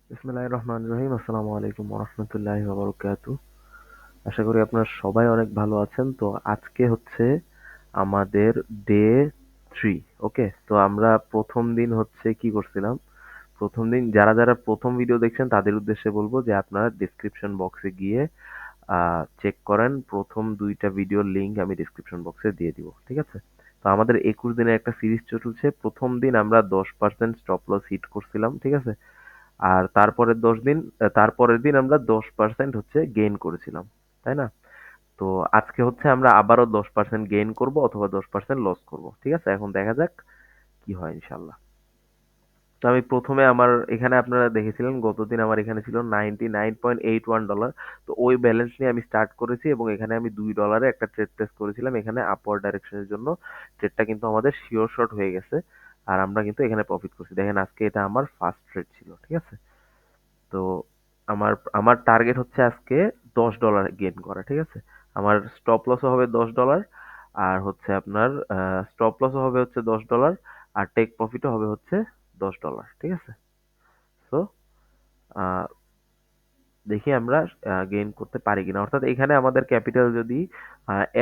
বিসমিল্লাহির রহমানির রহিম। আসসালামু আলাইকুম ওয়া রাহমাতুল্লাহি ওয়া বারাকাতুহু। আশা করি আপনারা সবাই অনেক ভালো আছেন। তো আজকে হচ্ছে আমাদের ডে 3। ওকে? তো আমরা ১ম দিন হচ্ছে কি করছিলাম? ১ম দিন যারা ১ম ভিডিও দেখছেন তাদের উদ্দেশ্যে বলবো যে আপনারা ডেসক্রিপশন বক্সে গিয়ে চেক করেন। ১ম ২ টা ভিডিওর লিংক আমি ডেসক্রিপশন বক্সে দিয়ে দিব। ঠিক আছে? তো আমাদের ২১ দিনের একটা সিরিজ চলছে। ১ম দিন আমরা 10% স্টপ লস হিট করছিলাম। ঠিক আছে? আর তারপরের দিন আমরা 10% হচ্ছে গেইন করেছিলাম। তাই না? তো আজকে হচ্ছে আমরা আবারও 10% গেইন করব অথবা 10% লস করব। ঠিক আছে? এখন দেখা যাক কি হয় ইনশাআল্লাহ। তো আমি ১ম এ আমার এখানে আপনারা দেখেছিলেন গতদিন আমার এখানে ছিল $99.81। তো ওই ব্যালেন্স নিয়ে আমি স্টার্ট করেছি এবং এখানে আমি $2 একটা ট্রেড প্লেস করেছিলাম এখানে আপওয়ার্ড ডাইরেকশন এর জন্য। ট্রেডটা কিন্তু আমাদের সিওর শট হয়ে গেছে। আর আমরা কিন্তু এখানে প্রফিট করছি। দেখেন আজকে এটা আমার ফার্স্ট ট্রেড ছিল। ঠিক আছে? তো আমার আমার টার্গেট হচ্ছে আজকে $10 গেইন করা। ঠিক আছে? আমার স্টপ লসও হবে $10 আর হচ্ছে আপনার স্টপ লসও হবে হচ্ছে $10 আর টেক প্রফিটও হবে হচ্ছে $10। ঠিক আছে? সো দেখি আমরা গেইন করতে পারি কিনা। অর্থাৎ এখানে আমাদের ক্যাপিটাল যদি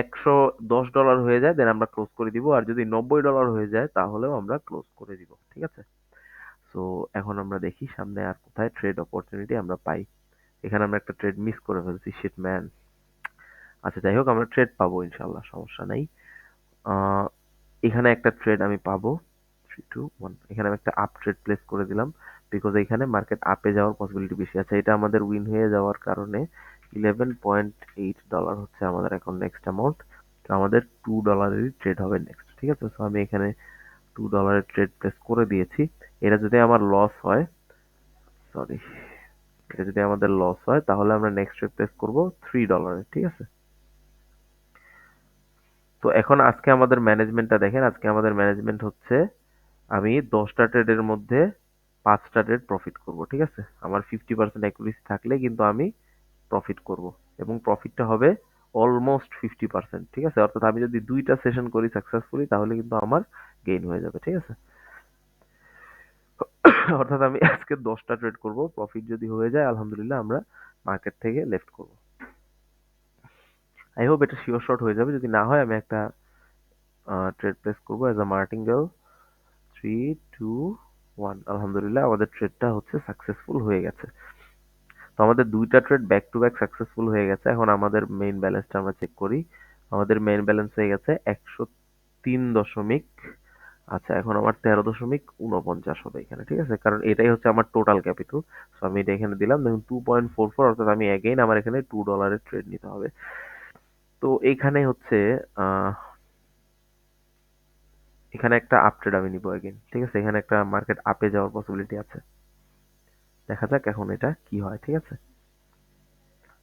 $110 হয়ে যায় দেন আমরা ক্লোজ করে দিব। আর যদি $90 হয়ে যায় তাহলেও আমরা ক্লোজ করে দিব। ঠিক আছে? সো এখন আমরা দেখি সামনে আর কোথায় ট্রেড অপরচুনিটি আমরা পাই। এখানে আমরা একটা ট্রেড মিস করে ফেলছি, শিট ম্যান। আচ্ছা যাই হোক আমরা ট্রেড পাবো ইনশাল্লাহ, সমস্যা নাই। আহ, এখানে একটা ট্রেড আমি পাবো। 3 2 1 এখানে আমি একটা আপ ট্রেড প্লেস করে দিলাম বিকজ এখানে মার্কেট আপে যাওয়ার পসিবিলিটি বেশি আছে। এটা আমাদের উইন হয়ে যাওয়ার কারণে $11.8 হচ্ছে আমাদের এখন নেক্সট অ্যামাউন্ট। তো আমাদের $2 ট্রেড হবে নেক্সট। ঠিক আছে? তো আমি এখানে $2 ট্রেড প্লেস করে দিয়েছি। এটা যদি আমার লস হয়, সরি, এটা যদি আমাদের লস হয় তাহলে আমরা নেক্সট ট্রেড প্লেস করবো $3। ঠিক আছে? তো এখন আজকে আমাদের ম্যানেজমেন্টটা দেখেন। আজকে আমাদের ম্যানেজমেন্ট হচ্ছে আমি 10টা ট্রেডের মধ্যে 5টা ট্রেড প্রফিট করব। ঠিক আছে? আমার 50% অ্যাকুরেসি থাকলে কিন্তু আমি প্রফিট করব এবং প্রফিটটা হবে অলমোস্ট 50%। ঠিক আছে? অর্থাৎ আমি যদি 2টা সেশন করি সাকসেসফুলি তাহলে কিন্তু আমার গেইন হয়ে যাবে। ঠিক আছে? অর্থাৎ আমি আজকে 10টা ট্রেড করব, প্রফিট যদি হয়ে যায় আলহামদুলিল্লাহ আমরা মার্কেট থেকে লেফট করব। আই হোপ এটা শিওর শট হয়ে যাবে। যদি না হয় আমি একটা ট্রেড প্লেস করবো অ্যাজ আ মার্টিঙ্গেল। 3 2 1 আলহামদুলিল্লাহ আমাদের ট্রেডটা হচ্ছে সাকসেসফুল হয়ে গেছে। তো আমাদের 2টা trade back to back successful হয়ে গেছে। এখন আমাদের মেইন ব্যালেন্সটা আমরা চেক করি। আমাদের মেইন ব্যালেন্স হয়ে গেছে 103 দশমিক, আচ্ছা এখন আমার 13.49 হবে এখানে। ঠিক আছে? কারণ এটাই হচ্ছে আমার টোটাল ক্যাপিটাল। সো আমি এটা এখানে দিলাম। দেখুন 2.44, অর্থাৎ আমি এগেইন আমার এখানে $2 ট্রেড নিতে হবে। তো এইখানে হচ্ছে আহ এখানে একটা আপ ট্রেড আমি নিবো এগেইন। ঠিক আছে? এখানে একটা মার্কেট আপে যাওয়ার পসিবিলিটি আছে। দেখা যাক এখন এটা কি হয়। ঠিক আছে?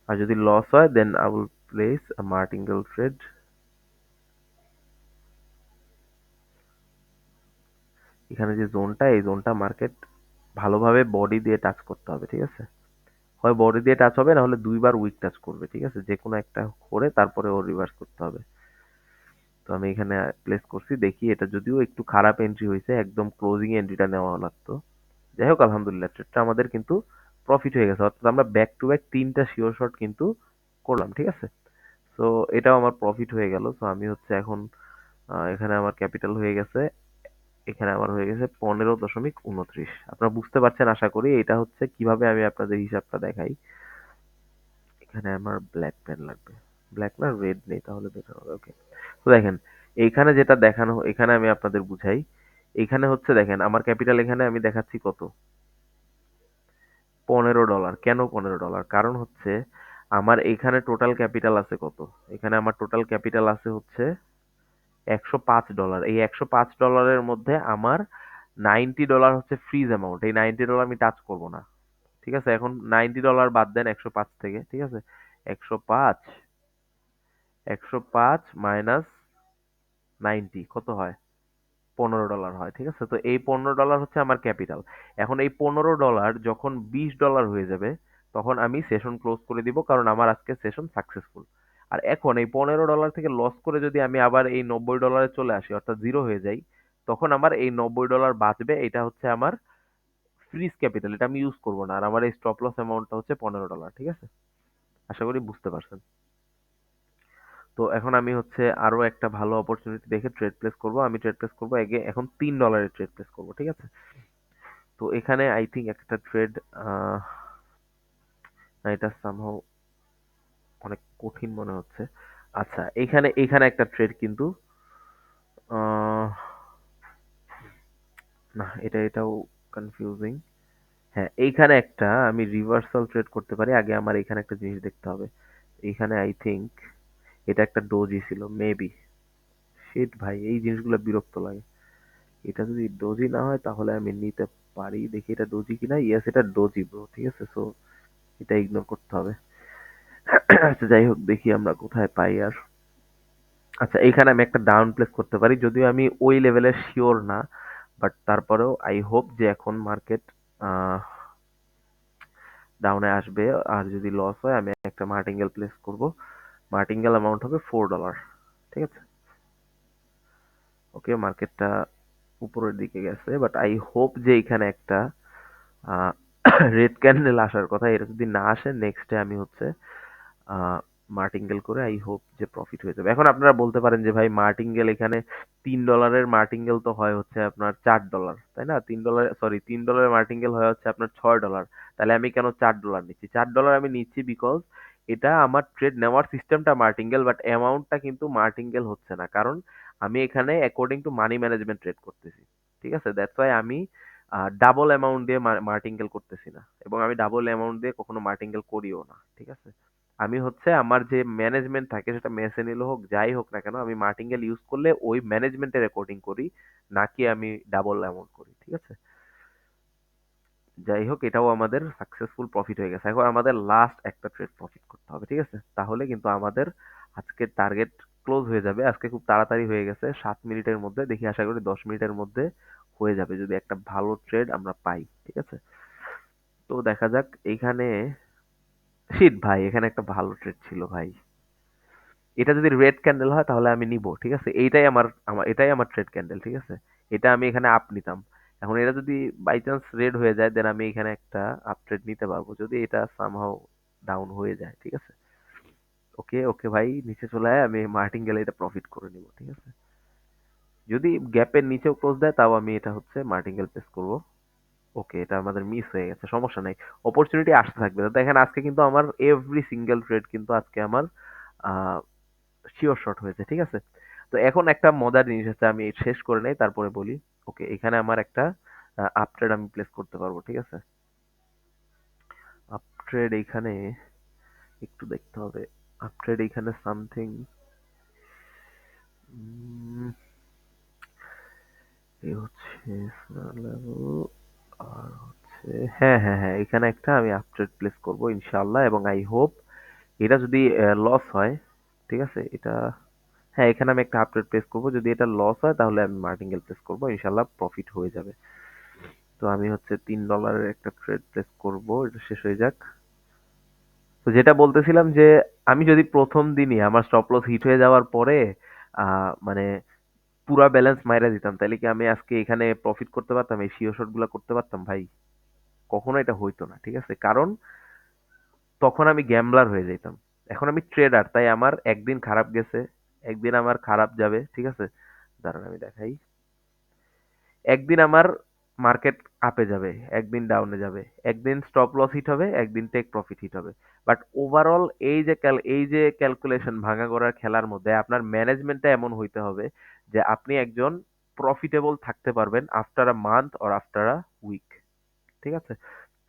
আর যদি লস হয় then I will place a martingale trade. এখানে যে জোনটা, এই জোনটা মার্কেট ভালোভাবে বডি দিয়ে টাচ করতে হবে। ঠিক আছে? হয় বডি দিয়ে টাচ হবে না হলে 2বার উইক টাচ করবে। ঠিক আছে? যে কোনো একটা করে তারপরে ওর রিভার্স করতে হবে। তো আমি এখানে প্লেস করছি, দেখি এটা যদিও একটু খারাপ এন্ট্রি হয়েছে, একদম ক্লোজিং এন্ট্রিটা নেওয়া লাগতো। যাই হোক আলহামদুলিল্লাহ ট্রেডটা আমাদের কিন্তু প্রফিট হয়ে গেছে। অর্থাৎ আমরা ব্যাক টু ব্যাক 3টা শিওর শট কিন্তু করলাম। ঠিক আছে? সো এটাও আমার প্রফিট হয়ে গেল। সো আমি হচ্ছে এখন এখানে আমার ক্যাপিটাল হয়ে গেছে, এখানে আমার হয়ে গেছে 15.29। আপনারা বুঝতে পারছেন আশা করি। এটা হচ্ছে কিভাবে আমি আপনাদের হিসাবটা দেখাই। এখানে আমার ব্ল্যাক পেন লাগবে। ব্ল্যাক না রেড নেই, তাহলে বেটার হবে। ওকে। তো দেখেন এইখানে যেটা দেখানো, এখানে আমি আপনাদের বুঝাই। এখানে হচ্ছে দেখেন আমার ক্যাপিটাল এখানে আমি দেখাচ্ছি কত, $15। কেন $15? কারণ হচ্ছে আমার এখানে টোটাল ক্যাপিটাল আছে কত, এখানে আমার টোটাল ক্যাপিটাল আছে হচ্ছে $105। এই $105 মধ্যে আমার $90 হচ্ছে ফ্রিজ অ্যামাউন্ট। এই $90 আমি টাচ করব না। ঠিক আছে? এখন $90 বাদ দেন 105 থেকে। ঠিক আছে? 105 105 মাইনাস 90 কত হয়? $15 হয়। ঠিক আছে? তো এই $15 হচ্ছে আমার ক্যাপিটাল। এখন এই $15 যখন $20 হয়ে যাবে তখন আমি সেশন ক্লোজ করে দিব, কারণ আমার আজকে সেশন সাকসেসফুল। আর এখন এই $15 থেকে লস করে যদি আমি আবার এই $90 চলে আসি অর্থাৎ জিরো হয়ে যাই, তখন আমার এই $90 বাঁচবে। এটা হচ্ছে আমার ফ্রিজ ক্যাপিটাল, এটা আমি ইউজ করব না। আর আমার এই স্টপ লস অ্যামাউন্টটা হচ্ছে $15, ঠিক আছে? আশা করি বুঝতে পারছেন। তো এখন আমি হচ্ছে আরো একটা ভালো অপরচুনিটি দেখে ট্রেড প্লেস করব। আমি ট্রেড প্লেস করব আগে, এখন $3 ট্রেড প্লেস করব, ঠিক আছে? তো এখানে আই থিঙ্ক একটা ট্রেড, না এটা সামহাও অনেক কঠিন মনে হচ্ছে। আচ্ছা, এখানে এখানে একটা ট্রেড কিন্তু আহ, না, এটাও কনফিউজিং। হ্যাঁ, এইখানে একটা আমি রিভার্সাল ট্রেড করতে পারি। আগে আমার এখানে একটা জিনিস দেখতে হবে। এইখানে আই থিঙ্ক এটা একটা ডোজি ছিল মেবি। শিট ভাই, এই জিনিসগুলো বিরক্ত লাগে। এটা যদি ডোজি না হয় তাহলে আমি নিতে পারি। দেখি এটা ডোজি কিনা। ইয়েস, এটা ডোজি ব্রো, ঠিক আছে? সো এটা ইগনোর করতে হবে। আচ্ছা, যাই হোক, দেখি আমরা কোথায় পাই আর। আচ্ছা, এইখানে আমি একটা ডাউন প্লেস করতে পারি, যদিও আমি ওই লেভেলের শিওর না, বাট তারপরেও আই হোপ যে এখন মার্কেট ডাউনে আসবে। আর যদি লস হয় আমি একটা মার্টিঙ্গেল প্লেস করব। মার্টিঙ্গেল অ্যামাউন্ট হবে $4, ঠিক আছে? ওকে, মার্কেটটা উপরের দিকে গেছে, বাট আই হোপ যে এখানে একটা রেড ক্যান্ডেল আসার কথা। এটা যদি না আসে, নেক্সটে আমি হচ্ছে মার্টিঙ্গেল করে আই হোপ যে প্রফিট হয়ে যাবে। এখন আপনারা বলতে পারেন যে ভাই, মার্টিঙ্গেল এখানে $3 মার্টিঙ্গেল তো হয় হচ্ছে আপনার $4, তাই না? $3 মার্টিঙ্গেল হয় হচ্ছে আপনার $6। তাহলে আমি কেন $4 নিচ্ছি? $4 আমি নিচ্ছি বিকজ এটা আমার ট্রেড নেওয়ার সিস্টেমটা মার্টিঙ্গেল, বাট অ্যামাউন্টটা কিন্তু মার্টিঙ্গেল হচ্ছে না, কারণ আমি এখানে according to money management trade করতেছি, ঠিক আছে? দ্যাটস ওয়াই আমি ডাবল অ্যামাউন্ট দিয়ে মার্টিঙ্গেল করতেছি না, এবং আমি ডাবল অ্যামাউন্ট দিয়ে কখনো মার্টিঙ্গেল করিও না, ঠিক আছে? আমি হচ্ছে আমার যে ম্যানেজমেন্ট থাকে, সেটা মেসেনিল হোক যাই হোক না কেন, আমি মার্টিঙ্গেল ইউজ করলে ওই ম্যানেজমেন্টের রেকর্ডিং করি, নাকি আমি ডাবল অ্যামাউন্ট করি, ঠিক আছে? যাই হোক, এটাও আমাদের সাকসেসফুল প্রফিট হয়ে গেছে। এখন আমাদের লাস্ট একটা ট্রেড প্রফিট করতে হবে, ঠিক আছে? তাহলে কিন্তু আমাদের আজকের টার্গেট ক্লোজ হয়ে যাবে। আজকে খুব তাড়াতাড়ি হয়ে গেছে, 7 মিনিটের মধ্যে। দেখি, আশা করি 10 মিনিটের মধ্যে হয়ে যাবে, যদি একটা ভালো ট্রেড আমরা পাই, ঠিক আছে? তো দেখা যাক। এইখানে শিট ভাই, এখানে একটা ভালো ট্রেড ছিল ভাই। এটা যদি রেড ক্যান্ডেল হয় তাহলে আমি নিব, ঠিক আছে? এইটাই আমার আমার এটাই আমার ট্রেড ক্যান্ডেল, ঠিক আছে? এটা আমি এখানে আপ নিতাম। এখন এটা যদি বাই চান্স রেড হয়ে যায়, দেন আমি এখানে একটা আপ ট্রেড নিতে পারবো, যদি এটা সামহাও ডাউন হয়ে যায়, ঠিক আছে? ওকে ওকে ভাই, নিচে চলে আয়, আমি মার্টিঙ্গেলে এটা প্রফিট করে নিব, ঠিক আছে? যদি গ্যাপের নিচেও ক্লোজ দেয়, তাও আমি এটা হচ্ছে মার্টিঙ্গেল প্লেস করব। ওকে, এটা আমাদের মিস হয়ে গেছে, সমস্যা নাই। অপরচুনিটি আসতে থাকবে। তো দেখেন, আজকে কিন্তু আমার এভরি সিঙ্গেল ট্রেড কিন্তু আজকে আমার শিওর শট হয়েছে, ঠিক আছে? তো এখন একটা মজার জিনিস আছে, আমি শেষ করে নেই তারপরে বলি। ওকে, এখানে আমার একটা আপ ট্রেড আমি প্লেস করতে পারবো, ঠিক আছে? আপ ট্রেড এইখানে একটু দেখতে হবে। আপ ট্রেড এইখানে সামথিং, এই হচ্ছে লেভেল, আর হচ্ছে, হ্যাঁ হ্যাঁ হ্যাঁ, এখানে একটা আমি আপ ট্রেড প্লেস করবো ইনশাআল্লাহ, এবং আই হোপ এটা যদি লস হয়, ঠিক আছে? এটা, হ্যাঁ, এখানে আমি একটা আপ ট্রেড প্লেস করবো। যদি এটা লস হয় তাহলে আমি মার্টিঙ্গেল প্লেস করবো, ইনশাআল্লাহ প্রফিট হয়ে যাবে। তো আমি হচ্ছে $3 একটা ট্রেড প্লেস করব, এটা শেষ হয়ে যাক। তো যেটা বলতেছিলাম যে আমি যদি প্রথম দিনই আমার স্টপ লস হিট হয়ে যাওয়ার পরে মানে পুরা ব্যালেন্স মাইরা দিতাম, তাহলে কি আমি আজকে এখানে প্রফিট করতে পারতাম? এই শিওর শট গুলা করতে পারতাম ভাই? কখনো এটা হইতো না, ঠিক আছে? কারণ তখন আমি গ্যাম্বলার হয়ে যেতাম। এখন আমি ট্রেডার, তাই আমার একদিন খারাপ গেছে, একদিন আমার খারাপ যাবে, ঠিক আছে? দাঁড়ান আমি দেখাই। একদিন আমার মার্কেট আপে যাবে, একদিন ডাউনে যাবে, একদিন স্টপ লস হিট হবে, একদিন টেক প্রফিট হিট হবে। বাট ওভারঅল এই যে ক্যালকুলেশন ভাঙা করার খেলার মধ্যে আপনার ম্যানেজমেন্টটা এমন হইতে হবে যে আপনি একজন প্রফিটেবল থাকতে পারবেন after a month or after a week, ঠিক আছে?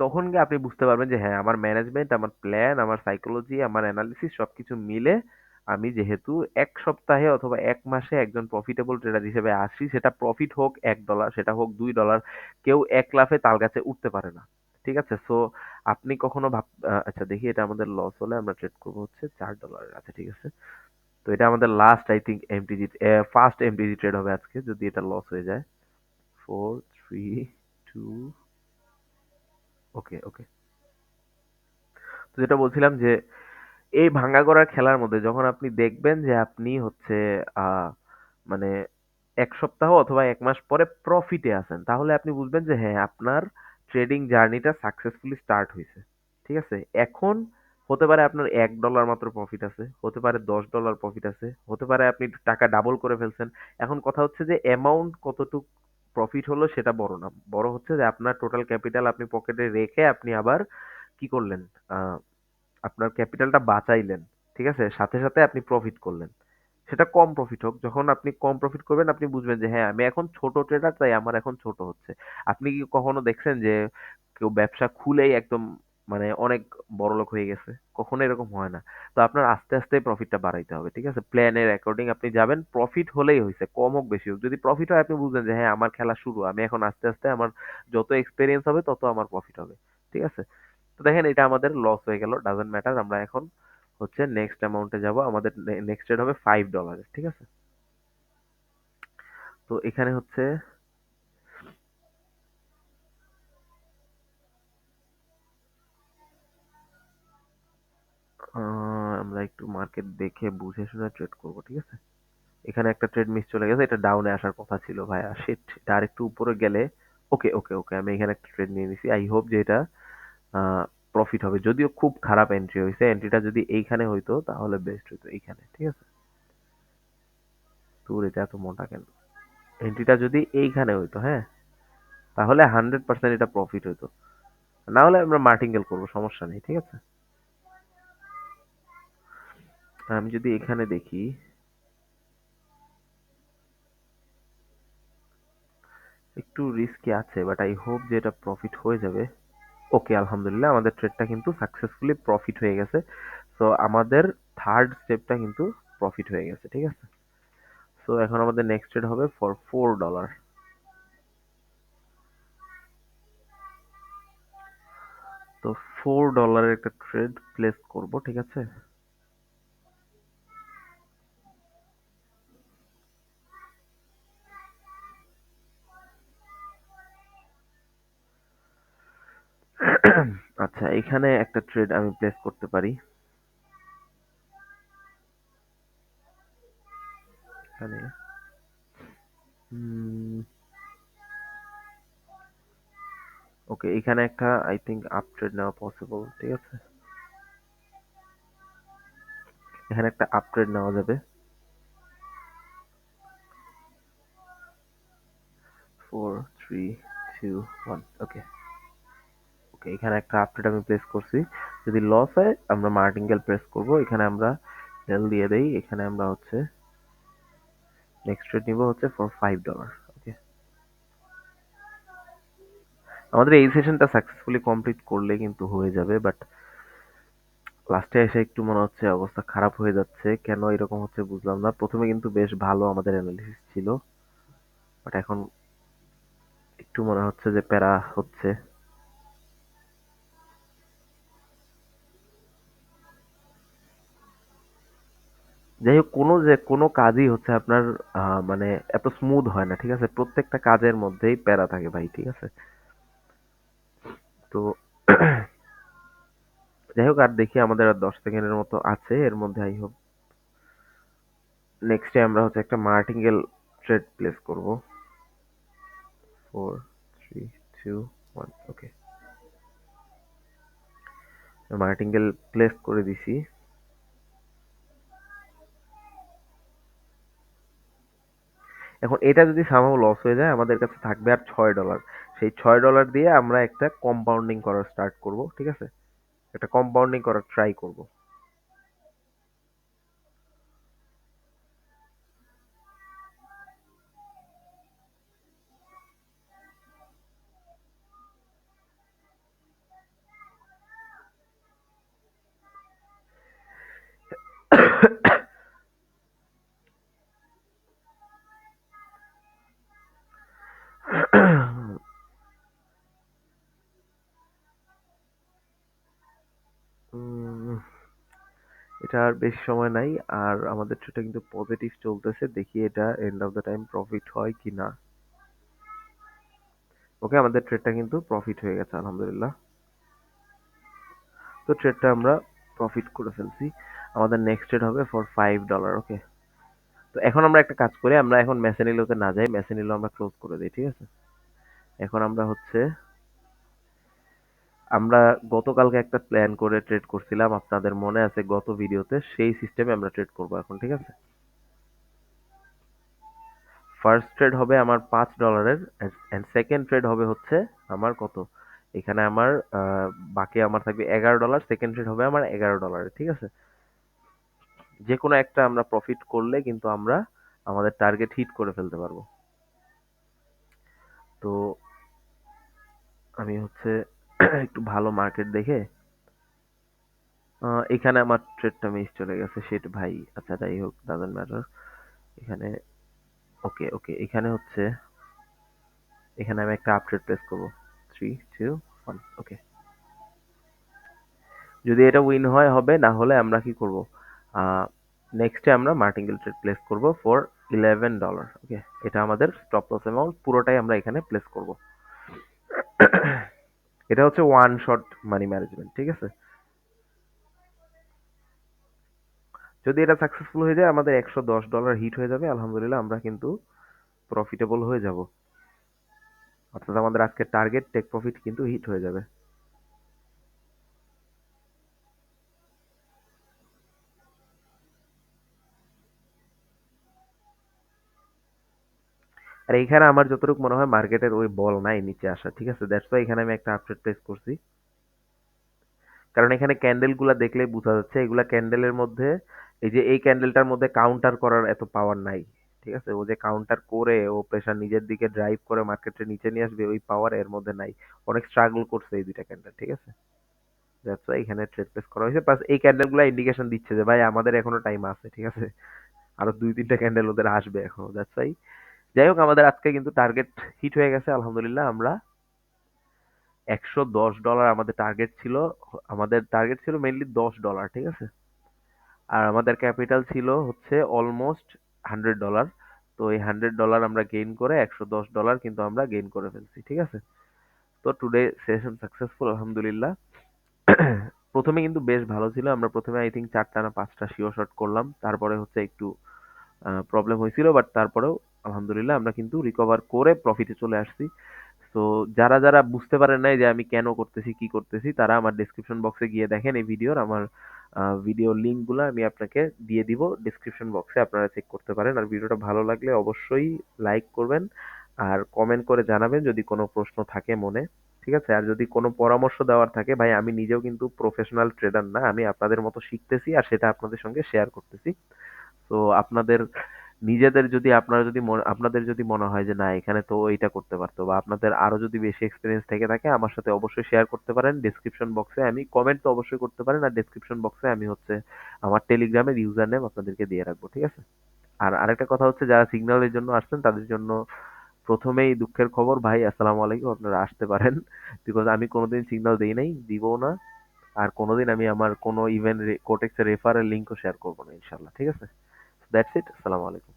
তখন গিয়ে আপনি বুঝতে পারবেন যে হ্যাঁ, আমার ম্যানেজমেন্ট, আমার প্ল্যান, আমার সাইকোলজি, আমার অ্যানালিসিস সবকিছু মিলে আমি যেহেতু 1 সপ্তাহে অথবা 1 মাসে একজন প্রফিটেবল ট্রেডার হিসেবে আসি, সেটা প্রফিট হোক $1, সেটা হোক $2, কেউ এক লাফে তাল গাছে উঠতে পারে না, ঠিক আছে? সো আপনি কখনো আচ্ছা দেখি, এটা আমাদের লস হলে আমরা ট্রেড করবো হচ্ছে $4। আচ্ছা, ঠিক আছে। তো এটা আমাদের last I think MTG, first MTG trade হবে আজকে, যদি এটা লস হয়ে যায়। 4 3 2, ওকে ওকে। তো যেটা বলছিলাম যে এই ভাঙ্গাগড়ার খেলার মধ্যে যখন আপনি দেখবেন যে আপনি হচ্ছে আহ মানে 1 সপ্তাহ অথবা 1 মাস পরে প্রফিটে আছেন, তাহলে আপনি বুঝবেন যে হ্যাঁ, আপনার ট্রেডিং জার্নিটা সাকসেসফুলি স্টার্ট হইছে। ঠিক আছে? এখন হতে পারে আপনার $1 মাত্র প্রফিট আছে, হতে পারে $10 প্রফিট আছে, হতে পারে আপনি টাকা ডাবল করে ফেলছেন। এখন কথা হচ্ছে যে অ্যামাউন্ট কতটুক প্রফিট হলো সেটা বড় না। বড় হচ্ছে যে আপনার টোটাল ক্যাপিটাল আপনি পকেটে রেখে আপনি আবার কি করলেন? আ আপনার ক্যাপিটালটা বাঁচাইলেন। ঠিক আছে? সাথে, সাথে আপনি প্রফিট করলেন। সেটা কম প্রফিট হোক। যখন আপনি কম প্রফিট করবেন আপনি বুঝবেন যে হ্যাঁ, আমি এখন ছোট ট্রেডার তাই আমার এখন ছোট হচ্ছে। আপনি কি কখনো দেখছেন যে কেউ ব্যবসা খুলেই একদম মানে অনেক বড়লোক হয়ে গেছে? কখনো এরকম হয় না। তো আপনার আস্তে, আস্তে প্রফিটটা বাড়াইতে হবে। ঠিক আছে? প্ল্যানের অ্যাকর্ডিং আপনি যাবেন। প্রফিট হলেই হইছে। কম হোক বেশি হোক। যদি প্রফিট হয় আপনি বুঝবেন যে হ্যাঁ, আমার খেলা শুরু। আমি এখন আস্তে, আস্তে আমার যত এক্সপেরিয়েন্স হবে তত আমার প্রফিট হবে। ঠিক আছে? তো দেখেন এটা আমাদের লস হয়ে গেল। Doesn't matter. আমরা এখন হচ্ছে নেক্সট অ্যামাউন্টে যাব। আমাদের নেক্সট ট্রেড হবে $5 এর। ঠিক আছে? তো এখানে হচ্ছে আমরা একটু মার্কেট দেখে বুঝে শুনে ট্রেড করব। ঠিক আছে? এখানে একটা ট্রেড মিস চলে গেছে। এটা ডাউনে আসার কথা ছিল ভাইয়া। শিট! এটা আরেকটু উপরে গেলে ওকে, ওকে, ওকে। আমি এখানে একটা ট্রেড নিয়ে নিছি। আই হোপ যে এটা প্রফিট হবে। যদিও খুব খারাপ এন্ট্রি হইছে। এন্ট্রিটা যদি এইখানে হইতো তাহলে বেস্ট হইতো এইখানে। ঠিক আছে? তোর এটা এত মোটা কেন? এন্ট্রিটা যদি এইখানে হইতো, হ্যাঁ? তাহলে 100% এটা প্রফিট হইতো। না হলে আমরা মার্টিঙ্গেল করব, সমস্যা নেই। ঠিক আছে? আমি যদি এখানে দেখি একটু রিস্কি আছে, বাট আই হোপ যে এটা প্রফিট হয়ে যাবে। ওকে, আলহামদুলিল্লাহ আমাদের ট্রেডটা কিন্তু সাকসেসফুলি প্রফিট হয়ে গেছে। সো আমাদের থার্ড স্টেপটা কিন্তু প্রফিট হয়ে গেছে। ঠিক আছে? সো এখন আমাদের নেক্সট ট্রেড হবে ফর $4। তো $4 একটা ট্রেড প্লেস করব। ঠিক আছে? আচ্ছা, এখানে একটা ট্রেড আমি প্লেস করতে পারি। এখানে ওকে, এখানে একটা আই থিংক আপ ট্রেড নেওয়া পসিবল। ঠিক আছে? এখানে একটা আপ ট্রেড নেওয়া যাবে। 4 3 2 1 ওকে। ওকে, এখানে একটা আপ ট্রেড আমি প্লেস করছি। যদি লস হয় আমরা মার্টিঙ্গেল প্রেস করব। এখানে আমরা সেল দিয়ে দেই। এখানে আমরা হচ্ছে নেক্সট ট্রেড নিব হচ্ছে ফর $5। ওকে, আমাদের এই সেশনটা সাকসেসফুলি কমপ্লিট করলে কিন্তু হয়ে যাবে, বাট লাস্টে এসে একটু মনে হচ্ছে অবস্থা খারাপ হয়ে যাচ্ছে। কেন এরকম হচ্ছে বুঝলাম না। প্রথমে কিন্তু বেশ ভালো আমাদের অ্যানালিসিস ছিল, বাট এখন একটু মনে হচ্ছে যে প্যারা হচ্ছে। যাই হোক, কোনো কাজই হচ্ছে আপনার মানে এত স্মুথ হয় না। ঠিক আছে? প্রত্যেকটা কাজের মধ্যেই প্যারা থাকে ভাই। ঠিক আছে? তো যাই হোক, আর দেখি আমাদের আর 10 সেকেন্ডের মতো আছে। এর মধ্যে আই হোপ নেক্সটে আমরা হচ্ছে একটা মার্টিঙ্গেল ট্রেড প্লেস করব। 4 3 2 1 ওকে, মার্টিঙ্গেল প্লেস করে দিছি। এখন এটা যদি সামহাও লস হয়ে যায় আমাদের কাছে থাকবে আর $6। সেই $6 দিয়ে আমরা একটা কম্পাউন্ডিং করা স্টার্ট করব। ঠিক আছে? একটা কম্পাউন্ডিং করার ট্রাই করব। উম, এটা আর বেশি সময় নাই। আর আমাদের ট্রেডটা কিন্তু পজিটিভ চলতেছে। দেখি এটা end of the time profit হয় কি না। ওকে, আমাদের ট্রেডটা কিন্তু প্রফিট হয়ে গেছে আলহামদুলিল্লাহ। তো ট্রেডটা আমরা প্রফিট করে ফেলছি। আমাদের নেক্সট ট্রেড হবে ফর $5। ওকে, তো এখন আমরা একটা কাজ করি। আমরা এখন মেসেনিলোতে না যাই, মেসেনিলো আমরা ক্লোজ করে দিই। ঠিক আছে? এখন আমরা হচ্ছে আমরা গতকালকে একটা প্ল্যান করে ট্রেড করছিলাম, আপনাদের মনে আছে গত ভিডিওতে, সেই সিস্টেমে আমরা ট্রেড করবো এখন, ঠিক আছে? ফার্স্ট ট্রেড হবে আমার $5 এন্ড সেকেন্ড ট্রেড হবে হচ্ছে আমার কত, এখানে আমার বাকি আমার থাকবে $11, সেকেন্ড ট্রেড হবে আমার $11, ঠিক আছে? যে কোনো একটা আমরা প্রফিট করলে কিন্তু আমরা আমাদের টার্গেট হিট করে ফেলতে পারবো। তো আমি হচ্ছে একটু ভালো মার্কেট দেখে এখানে আমার ট্রেডটা মিস চলে গেছে, সেট ভাই। আচ্ছা যাই হোক, ডাজন্ট ম্যাটার। এখানে ওকে ওকে, এখানে হচ্ছে এখানে আমি একটা আপট্রেড প্লেস করবো। 3, 2, 1, ওকে। যদি এটা উইন হয় হবে, না হলে আমরা কি করব, নেক্সটে আমরা মার্টিঙ্গেল ট্রেড প্লেস করব ফর $11। ওকে, এটা আমাদের স্টপ লস অ্যামাউন্ট, পুরোটাই আমরা এখানে প্লেস করব। এটা হচ্ছে ওয়ান শট মানি ম্যানেজমেন্ট, ঠিক আছে? যদি এটা সাকসেসফুল হয়ে যায়, আমাদের $110 হিট হয়ে যাবে, আলহামদুলিল্লাহ আমরা কিন্তু প্রফিটেবল হয়ে যাব। অর্থাৎ আমাদের আজকে টার্গেট টেক প্রফিট কিন্তু হিট হয়ে যাবে। আর এইখানে আমার যতটুকু মনে হয় মার্কেটের ওই বল নাই নিচে আসা, ঠিক আছে? দ্যাটস ওয়াই এখানে আমি একটা আপট্রেড প্লেস করছি। কারণ এখানে ক্যান্ডেল গুলা দেখলেই বোঝা যাচ্ছে এগুলা ক্যান্ডেলের মধ্যে, এই যে এই ক্যান্ডেলটার মধ্যে কাউন্টার করার এত পাওয়ার নাই, ঠিক আছে? ও যে কাউন্টার করে ও প্রেসার নিজের দিকে ড্রাইভ করে মার্কেটে নিচে নিয়ে আসবে, ওই পাওয়ার এর মধ্যে নাই। অনেক স্ট্রাগল করছে এই দুইটা ক্যান্ডেল, ঠিক আছে? দ্যাটস ওয়াই এখানে ট্রেড প্লেস করা হয়েছে। প্লাস এই ক্যান্ডেল গুলা ইন্ডিকেশন দিচ্ছে যে ভাই আমাদের এখনো টাইম আছে, ঠিক আছে? আরো 2-3টা ক্যান্ডেল ওদের আসবে এখনো, দ্যাটস ওয়াই। যাই হোক, আমাদের আজকে কিন্তু টার্গেট হিট হয়ে গেছে আলহামদুলিল্লাহ। আমরা $110 আমাদের টার্গেট ছিল। আমাদের টার্গেট ছিল মেইনলি $10, ঠিক আছে? আর আমাদের ক্যাপিটাল ছিল হচ্ছে অলমোস্ট $100। তো এই $100 আমরা গেইন করে $110 কিন্তু আমরা গেইন করে ফেলছি, ঠিক আছে? তো টুডে সেশন সাকসেসফুল আলহামদুলিল্লাহ। প্রথমে কিন্তু বেশ ভালো ছিল, আমরা প্রথমে আই থিঙ্ক 4টা না 5টা শিওর শট করলাম, তারপরে হচ্ছে একটু প্রবলেম হয়েছিল, বাট তারপরেও আলহামদুলিল্লাহ আমরা কিন্তু রিকভার করে প্রফিটে চলে আসছি। তো যারা যারা বুঝতে পারেন নাই যে আমি কেন করতেছি কি করতেছি, তারা আমার ডেসক্রিপশন বক্সে গিয়ে দেখেন এই ভিডিওর, আমার ভিডিও লিঙ্কগুলো আমি আপনাকে দিয়ে দিব ডেসক্রিপশন বক্সে, আপনারা চেক করতে পারেন। আর ভিডিওটা ভালো লাগলে অবশ্যই লাইক করবেন আর কমেন্ট করে জানাবেন যদি কোনো প্রশ্ন থাকে মনে, ঠিক আছে? আর যদি কোনো পরামর্শ দেওয়ার থাকে, ভাই আমি নিজেও কিন্তু প্রফেশনাল ট্রেডার না, আমি আপনাদের মতো শিখতেছি আর সেটা আপনাদের সঙ্গে শেয়ার করতেছি। তো আপনাদের নিজেদের যদি আপনারা যদি আপনাদের যদি মনে হয় যে না এখানে তো এইটা করতে পারতো, বা আপনাদের আরো যদি বেশি এক্সপিরিয়েন্স থেকে থাকে, আমার সাথে অবশ্যই শেয়ার করতে পারেন ডেসক্রিপশন বক্সে। আমি কমেন্ট তো অবশ্যই করতে পারেন, আর ডেসক্রিপশন বক্সে আমি হচ্ছে আমার টেলিগ্রামের ইউজার নেম আপনাদেরকে দিয়ে রাখবো, ঠিক আছে? আর আরেকটা কথা হচ্ছে, যারা সিগন্যালের জন্য আসছেন তাদের জন্য প্রথমেই দুঃখের খবর, ভাই আসসালামু আলাইকুম, আপনারা আসতে পারেন। বিকজ আমি কোনোদিন সিগন্যাল দেই নাই, দিবও না। আর কোনোদিন আমি আমার কোনো ইভেন্ট কোটেক্সের রেফারের লিঙ্কও শেয়ার করবো না ইনশাল্লাহ, ঠিক আছে? দ্যাটস ইট, আসসালামু আলাইকুম।